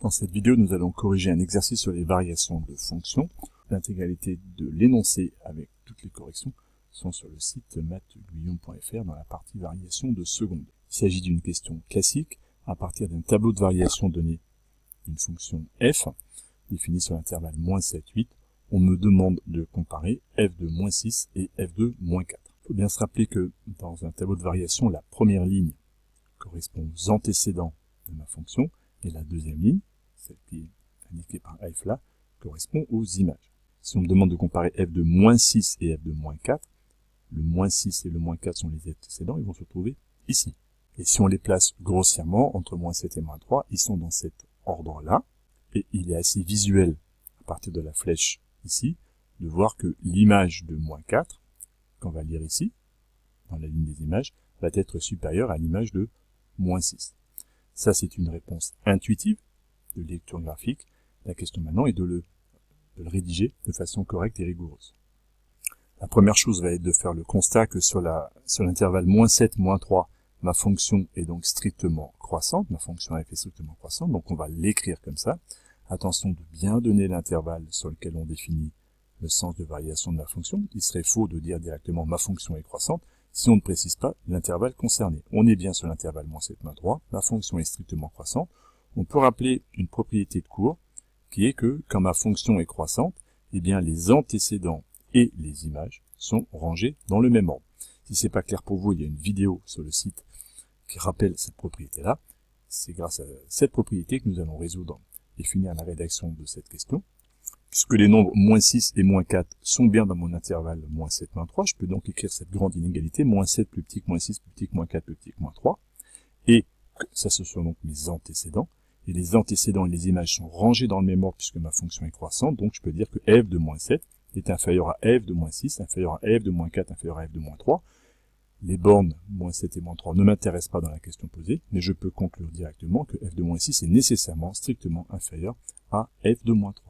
Dans cette vidéo, nous allons corriger un exercice sur les variations de fonctions. L'intégralité de l'énoncé avec toutes les corrections sont sur le site mathguillaume.fr dans la partie variation de seconde. Il s'agit d'une question classique à partir d'un tableau de variation donné d'une fonction f, définie sur l'intervalle -7, 8. On me demande de comparer f de -6 et f de -4. Il faut bien se rappeler que dans un tableau de variation, la première ligne correspond aux antécédents de ma fonction et la deuxième ligne, celle qui est indiquée par f là, correspond aux images. Si on me demande de comparer f de -6 et f de -4, le -6 et le -4 sont les antécédents, ils vont se trouver ici. Et si on les place grossièrement, entre -7 et -3, ils sont dans cet ordre-là, et il est assez visuel, à partir de la flèche ici, de voir que l'image de -4, qu'on va lire ici, dans la ligne des images, va être supérieure à l'image de -6. Ça, c'est une réponse intuitive de lecture graphique. La question maintenant est de le rédiger de façon correcte et rigoureuse. La première chose va être de faire le constat que sur l'intervalle -7, -3, ma fonction est donc strictement croissante, ma fonction f est strictement croissante, donc on va l'écrire comme ça. Attention de bien donner l'intervalle sur lequel on définit le sens de variation de ma fonction. Il serait faux de dire directement ma fonction est croissante si on ne précise pas l'intervalle concerné. On est bien sur l'intervalle -7, -3, la fonction est strictement croissante. On peut rappeler une propriété de cours qui est que quand ma fonction est croissante, eh bien les antécédents et les images sont rangés dans le même ordre. Si c'est pas clair pour vous, il y a une vidéo sur le site qui rappelle cette propriété-là. C'est grâce à cette propriété que nous allons résoudre et finir la rédaction de cette question. Puisque les nombres -6 et -4 sont bien dans mon intervalle -7, -3, je peux donc écrire cette grande inégalité, -7 plus petit que -6 plus petit que -4 plus petit que -3. Et ça, ce sont donc mes antécédents. Et les antécédents et les images sont rangés dans le même ordre puisque ma fonction est croissante. Donc je peux dire que f de -7 est inférieur à f de -6, inférieur à f de -4, inférieur à f de -3. Les bornes -7 et -3 ne m'intéressent pas dans la question posée, mais je peux conclure directement que f de -6 est nécessairement strictement inférieur à f de -3.